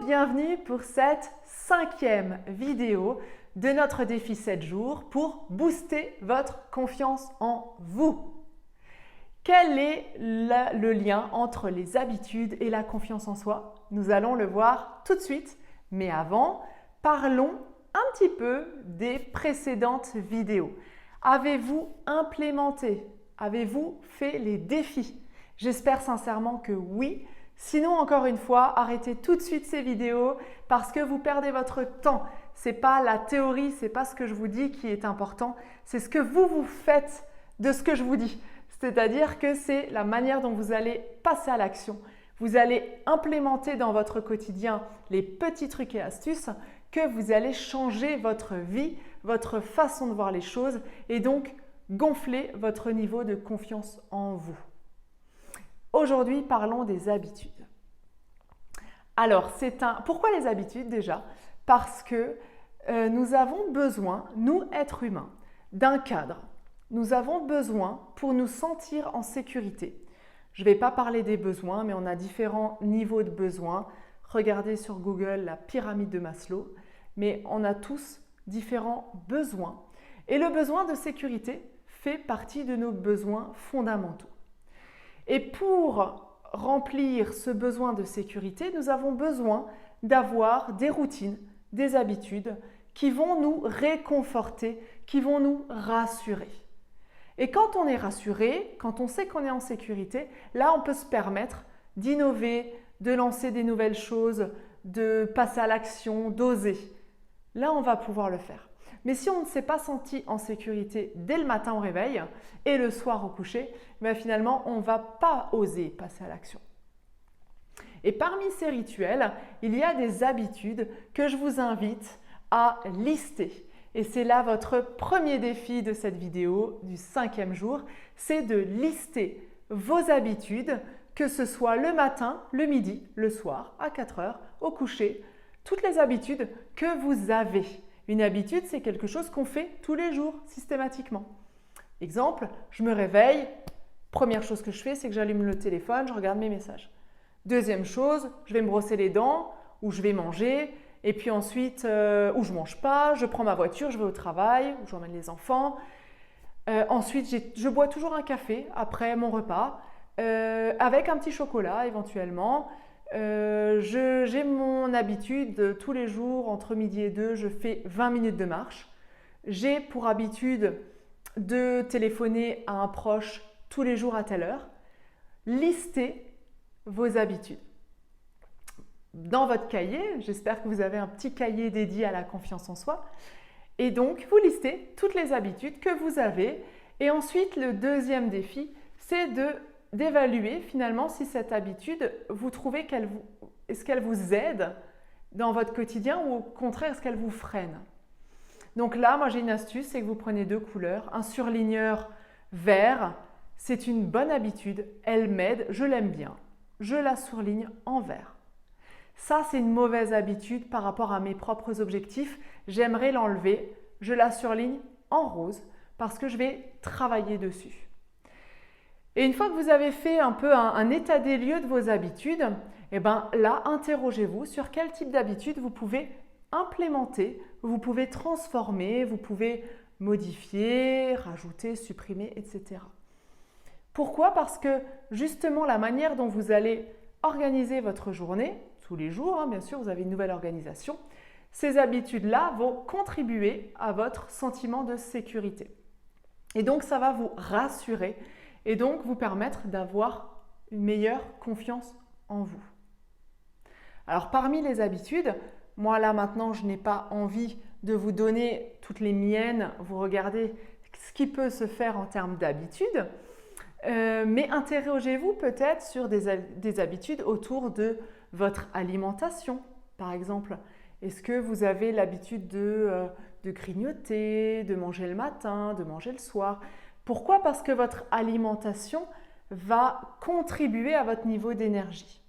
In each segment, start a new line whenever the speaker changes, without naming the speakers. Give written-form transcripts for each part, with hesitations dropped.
bienvenue pour cette 5e vidéo de notre défi 7 jours pour booster votre confiance en vous. Quel est le lien entre les habitudes et la confiance en soi? Nous allons le voir tout de suite, mais avant, parlons un petit peu des précédentes vidéos. Avez-vous implémenté? Avez-vous fait les défis? J'espère sincèrement que oui. Sinon, encore une fois, arrêtez tout de suite ces vidéos parce que vous perdez votre temps. Ce n'est pas la théorie, ce n'est pas ce que je vous dis qui est important, c'est ce que vous faites de ce que je vous dis. C'est-à-dire que c'est la manière dont vous allez passer à l'action. Vous allez implémenter dans votre quotidien les petits trucs et astuces que vous allez changer votre vie, votre façon de voir les choses et donc gonfler votre niveau de confiance en vous. Aujourd'hui, parlons des habitudes. Alors, pourquoi les habitudes déjà? Parce que nous avons besoin, nous êtres humains, d'un cadre. Nous avons besoin pour nous sentir en sécurité. Je ne vais pas parler des besoins, mais on a différents niveaux de besoins. Regardez sur Google la pyramide de Maslow, mais on a tous différents besoins. Et le besoin de sécurité fait partie de nos besoins fondamentaux. Et pour remplir ce besoin de sécurité, nous avons besoin d'avoir des routines, des habitudes qui vont nous réconforter, qui vont nous rassurer. Et quand on est rassuré, quand on sait qu'on est en sécurité, là on peut se permettre d'innover, de lancer des nouvelles choses, de passer à l'action, d'oser. Là on va pouvoir le faire. Mais si on ne s'est pas senti en sécurité dès le matin au réveil et le soir au coucher, finalement, on ne va pas oser passer à l'action. Et parmi ces rituels, il y a des habitudes que je vous invite à lister. Et c'est là votre premier défi de cette vidéo du 5e jour, c'est de lister vos habitudes, que ce soit le matin, le midi, le soir, à 4 heures, au coucher, toutes les habitudes que vous avez. Une habitude, c'est quelque chose qu'on fait tous les jours, systématiquement. Exemple, je me réveille, première chose que je fais, c'est que j'allume le téléphone, je regarde mes messages. Deuxième chose, je vais me brosser les dents, ou je vais manger, et puis ensuite, ou je ne mange pas, je prends ma voiture, je vais au travail, ou j'emmène les enfants. Ensuite, je bois toujours un café après mon repas, avec un petit chocolat éventuellement. J'ai mon habitude, tous les jours, entre midi et 2, je fais 20 minutes de marche. J'ai pour habitude de téléphoner à un proche tous les jours à telle heure. Listez vos habitudes. Dans votre cahier, j'espère que vous avez un petit cahier dédié à la confiance en soi. Et donc, vous listez toutes les habitudes que vous avez. Et ensuite, le deuxième défi, c'est d'évaluer finalement si cette habitude, vous trouvez est-ce qu'elle vous aide dans votre quotidien ou au contraire, est-ce qu'elle vous freine? Donc là, moi j'ai une astuce, c'est que vous prenez 2 couleurs, un surligneur vert, c'est une bonne habitude, elle m'aide, je l'aime bien, je la surligne en vert. Ça, c'est une mauvaise habitude par rapport à mes propres objectifs, j'aimerais l'enlever, je la surligne en rose parce que je vais travailler dessus. Et une fois que vous avez fait un peu un état des lieux de vos habitudes, là, interrogez-vous sur quel type d'habitude vous pouvez implémenter, vous pouvez transformer, vous pouvez modifier, rajouter, supprimer, etc. Pourquoi? Parce que justement, la manière dont vous allez organiser votre journée, tous les jours, bien sûr, vous avez une nouvelle organisation, ces habitudes-là vont contribuer à votre sentiment de sécurité. Et donc, ça va vous rassurer et donc vous permettre d'avoir une meilleure confiance en vous. Alors parmi les habitudes, moi là maintenant je n'ai pas envie de vous donner toutes les miennes, vous regardez ce qui peut se faire en termes d'habitudes, mais interrogez-vous peut-être sur des habitudes autour de votre alimentation par exemple. Est-ce que vous avez l'habitude de grignoter, de manger le matin, de manger le soir? Pourquoi? Parce que votre alimentation va contribuer à votre niveau d'énergie.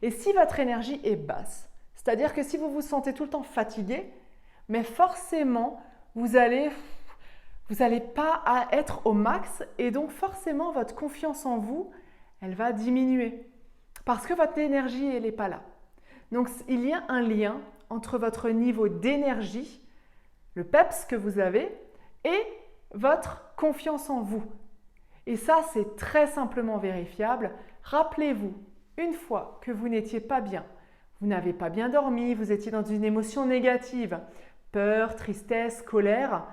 Et si votre énergie est basse, c'est-à-dire que si vous vous sentez tout le temps fatigué, mais forcément, vous n'allez pas être au max et donc forcément, votre confiance en vous, elle va diminuer parce que votre énergie, elle n'est pas là. Donc, il y a un lien entre votre niveau d'énergie, le peps que vous avez, et votre confiance en vous. Et ça, c'est très simplement vérifiable. Rappelez-vous, une fois que vous n'étiez pas bien, vous n'avez pas bien dormi, vous étiez dans une émotion négative, peur, tristesse, colère,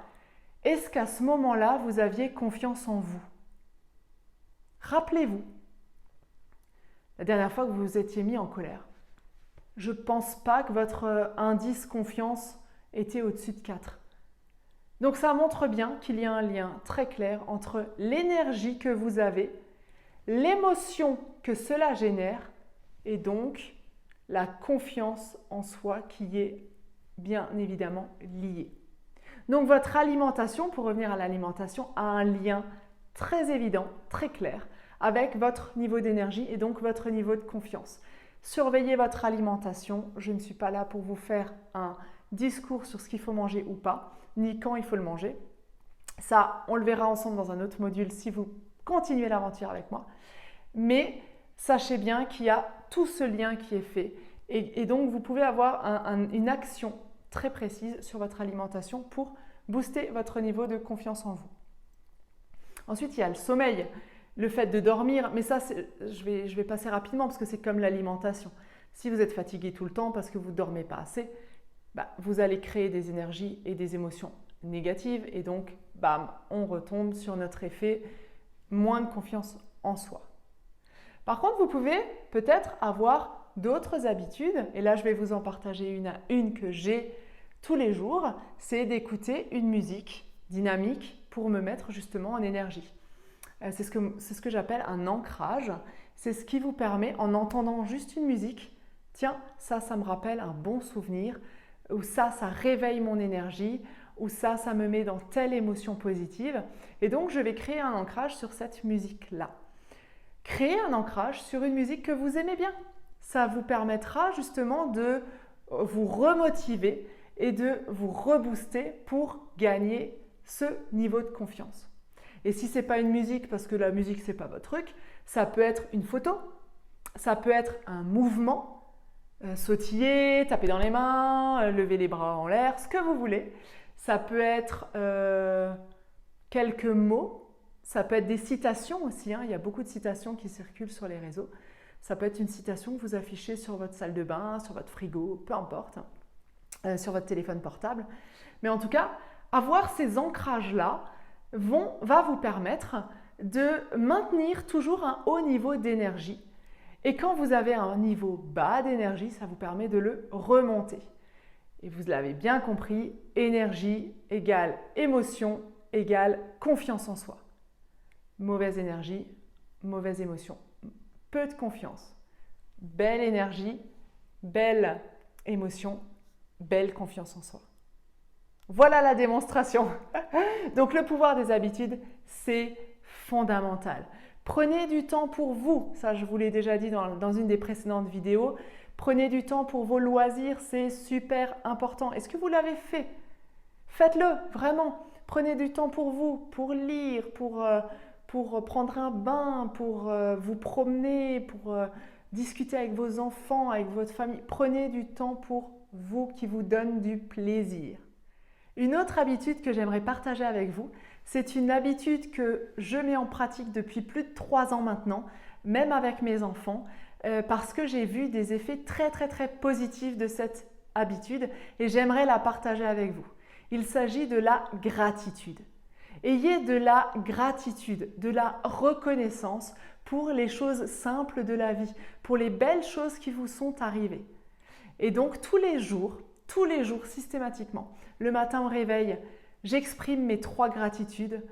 est-ce qu'à ce moment-là, vous aviez confiance en vous? Rappelez-vous, la dernière fois que vous vous étiez mis en colère. Je ne pense pas que votre indice confiance était au-dessus de 4. Donc ça montre bien qu'il y a un lien très clair entre l'énergie que vous avez, l'émotion que cela génère et donc la confiance en soi qui est bien évidemment liée. Donc votre alimentation, pour revenir à l'alimentation, a un lien très évident, très clair avec votre niveau d'énergie et donc votre niveau de confiance. Surveillez votre alimentation. Je ne suis pas là pour vous faire un discours sur ce qu'il faut manger ou pas, ni quand il faut le manger. Ça, on le verra ensemble dans un autre module si vous continuez l'aventure avec moi. Mais sachez bien qu'il y a tout ce lien qui est fait. Et donc, vous pouvez avoir une action très précise sur votre alimentation pour booster votre niveau de confiance en vous. Ensuite, il y a le sommeil, le fait de dormir. Mais ça, je vais passer rapidement parce que c'est comme l'alimentation. Si vous êtes fatigué tout le temps parce que vous ne dormez pas assez, vous allez créer des énergies et des émotions négatives. Et donc, bam, on retombe sur notre effet moins de confiance en soi. Par contre, vous pouvez peut-être avoir d'autres habitudes, et là je vais vous en partager une que j'ai tous les jours, c'est d'écouter une musique dynamique pour me mettre justement en énergie. C'est ce que j'appelle un ancrage, c'est ce qui vous permet en entendant juste une musique, tiens, ça me rappelle un bon souvenir, ou ça réveille mon énergie, ou ça me met dans telle émotion positive, et donc je vais créer un ancrage sur cette musique-là. Créez un ancrage sur une musique que vous aimez bien. Ça vous permettra justement de vous remotiver et de vous rebooster pour gagner ce niveau de confiance. Et si ce n'est pas une musique, parce que la musique ce n'est pas votre truc, ça peut être une photo, ça peut être un mouvement, sautiller, taper dans les mains, lever les bras en l'air, ce que vous voulez. Ça peut être quelques mots. Ça peut être des citations aussi, il y a beaucoup de citations qui circulent sur les réseaux. Ça peut être une citation que vous affichez sur votre salle de bain, sur votre frigo, peu importe, sur votre téléphone portable. Mais en tout cas, avoir ces ancrages-là va vous permettre de maintenir toujours un haut niveau d'énergie. Et quand vous avez un niveau bas d'énergie, ça vous permet de le remonter. Et vous l'avez bien compris, énergie égale émotion égale confiance en soi. Mauvaise énergie, mauvaise émotion. Peu de confiance. Belle énergie, belle émotion, belle confiance en soi. Voilà la démonstration. Donc le pouvoir des habitudes, c'est fondamental. Prenez du temps pour vous. Ça, je vous l'ai déjà dit dans une des précédentes vidéos. Prenez du temps pour vos loisirs, c'est super important. Est-ce que vous l'avez fait? Faites-le, vraiment. Prenez du temps pour vous, pour lire, pour prendre un bain, pour vous promener, pour discuter avec vos enfants, avec votre famille. Prenez du temps pour vous qui vous donne du plaisir. Une autre habitude que j'aimerais partager avec vous, c'est une habitude que je mets en pratique depuis plus de 3 ans maintenant, même avec mes enfants, parce que j'ai vu des effets très très très positifs de cette habitude et j'aimerais la partager avec vous. Il s'agit de la gratitude. Ayez de la gratitude, de la reconnaissance pour les choses simples de la vie, pour les belles choses qui vous sont arrivées. Et donc tous les jours, systématiquement, le matin au réveil, j'exprime mes 3 gratitudes.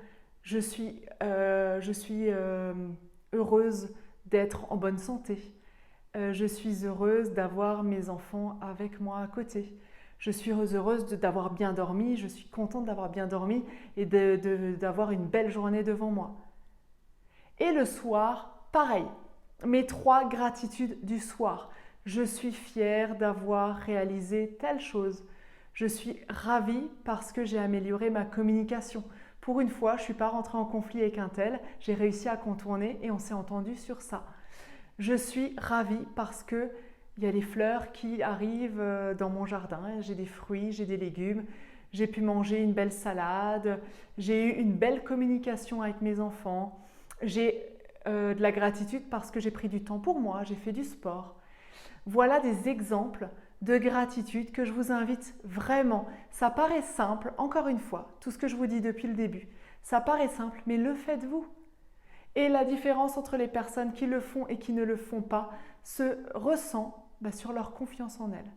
Je suis heureuse d'être en bonne santé. Je suis heureuse d'avoir mes enfants avec moi à côté. Je suis heureuse d'avoir bien dormi, je suis contente d'avoir bien dormi et d'avoir une belle journée devant moi. Et le soir, pareil, mes 3 gratitudes du soir. Je suis fière d'avoir réalisé telle chose. Je suis ravie parce que j'ai amélioré ma communication. Pour une fois, je ne suis pas rentrée en conflit avec un tel, j'ai réussi à contourner et on s'est entendu sur ça. Je suis ravie parce que il y a les fleurs qui arrivent dans mon jardin, j'ai des fruits, j'ai des légumes, j'ai pu manger une belle salade, j'ai eu une belle communication avec mes enfants, j'ai de la gratitude parce que j'ai pris du temps pour moi, j'ai fait du sport. Voilà des exemples de gratitude que je vous invite vraiment. Ça paraît simple, encore une fois, tout ce que je vous dis depuis le début, ça paraît simple, mais le faites-vous. Et la différence entre les personnes qui le font et qui ne le font pas se ressent sur leur confiance en elles.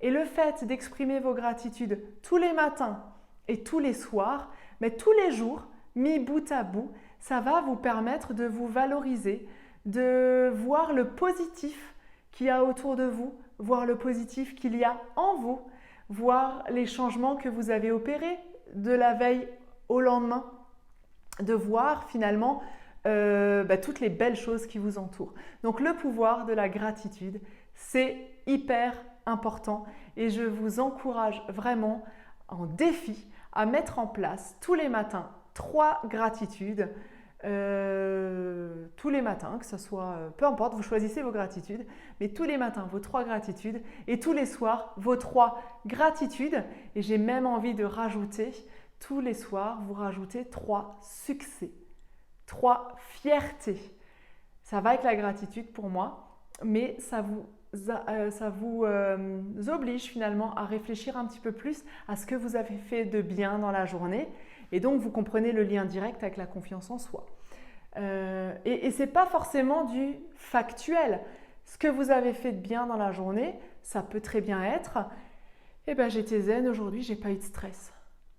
Et le fait d'exprimer vos gratitudes tous les matins et tous les soirs, mais tous les jours, mis bout à bout, ça va vous permettre de vous valoriser, de voir le positif qu'il y a autour de vous, voir le positif qu'il y a en vous, voir les changements que vous avez opérés de la veille au lendemain, de voir finalement toutes les belles choses qui vous entourent. Donc le pouvoir de la gratitude, c'est hyper important et je vous encourage vraiment en défi à mettre en place tous les matins 3 gratitudes. Tous les matins, que ce soit, peu importe, vous choisissez vos gratitudes, mais tous les matins vos 3 gratitudes et tous les soirs vos 3 gratitudes. Et j'ai même envie de rajouter, tous les soirs, vous rajoutez 3 succès, 3 fiertés. Ça va avec la gratitude pour moi, mais ça vous oblige finalement à réfléchir un petit peu plus à ce que vous avez fait de bien dans la journée. Et donc, vous comprenez le lien direct avec la confiance en soi. Et ce n'est pas forcément du factuel. Ce que vous avez fait de bien dans la journée, ça peut très bien être « j'étais zen aujourd'hui, je n'ai pas eu de stress.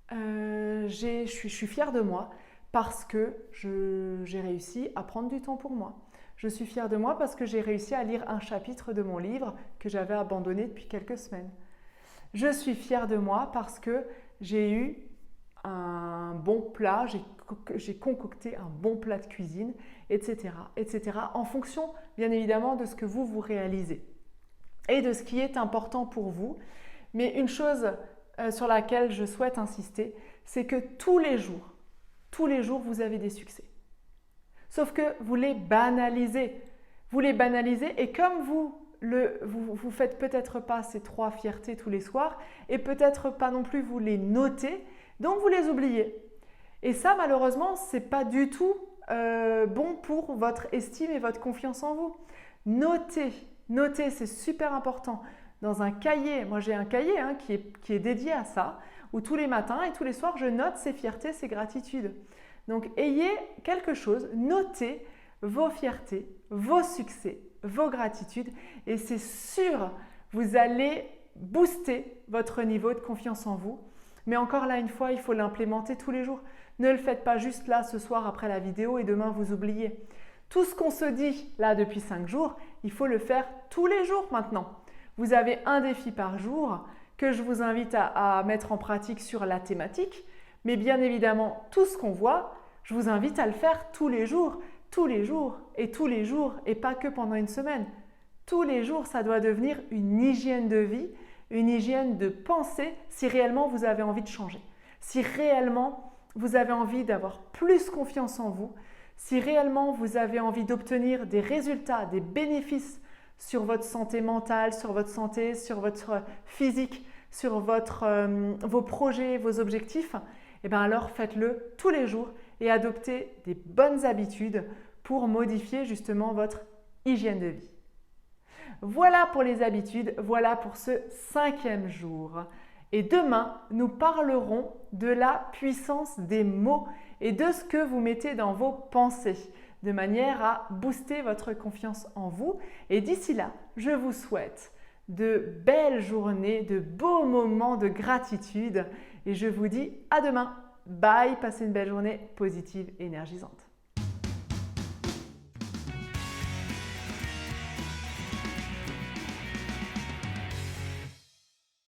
Je suis fière de moi parce que j'ai réussi à prendre du temps pour moi. Je suis fière de moi parce que j'ai réussi à lire un chapitre de mon livre que j'avais abandonné depuis quelques semaines. Je suis fière de moi parce que j'ai eu un bon plat, j'ai concocté un bon plat de cuisine, etc., etc. En fonction, bien évidemment, de ce que vous réalisez et de ce qui est important pour vous. Mais une chose sur laquelle je souhaite insister, c'est que tous les jours, vous avez des succès. Sauf que vous les banalisez. Vous les banalisez et comme vous faites peut-être pas ces 3 fiertés tous les soirs et peut-être pas non plus vous les notez, donc vous les oubliez. Et ça, malheureusement, ce n'est pas du tout bon pour votre estime et votre confiance en vous. Notez, c'est super important. Dans un cahier, moi j'ai un cahier qui est dédié à ça, où tous les matins et tous les soirs, je note ces fiertés, ces gratitudes. Donc, ayez quelque chose, notez vos fiertés, vos succès, vos gratitudes et c'est sûr, vous allez booster votre niveau de confiance en vous. Mais encore là, une fois, il faut l'implémenter tous les jours. Ne le faites pas juste là, ce soir, après la vidéo et demain, vous oubliez. Tout ce qu'on se dit là depuis 5 jours, il faut le faire tous les jours maintenant. Vous avez un défi par jour que je vous invite à mettre en pratique sur la thématique. Mais bien évidemment, tout ce qu'on voit, je vous invite à le faire tous les jours et pas que pendant une semaine. Tous les jours, ça doit devenir une hygiène de vie, une hygiène de pensée si réellement vous avez envie de changer. Si réellement vous avez envie d'avoir plus confiance en vous, si réellement vous avez envie d'obtenir des résultats, des bénéfices sur votre santé mentale, sur votre santé, sur votre physique, sur vos projets, vos objectifs, alors faites-le tous les jours et adoptez des bonnes habitudes pour modifier justement votre hygiène de vie. Voilà pour les habitudes, voilà pour ce 5e jour. Et demain, nous parlerons de la puissance des mots et de ce que vous mettez dans vos pensées, de manière à booster votre confiance en vous. Et d'ici là, je vous souhaite de belles journées, de beaux moments de gratitude et je vous dis à demain. Bye, passez une belle journée positive et énergisante.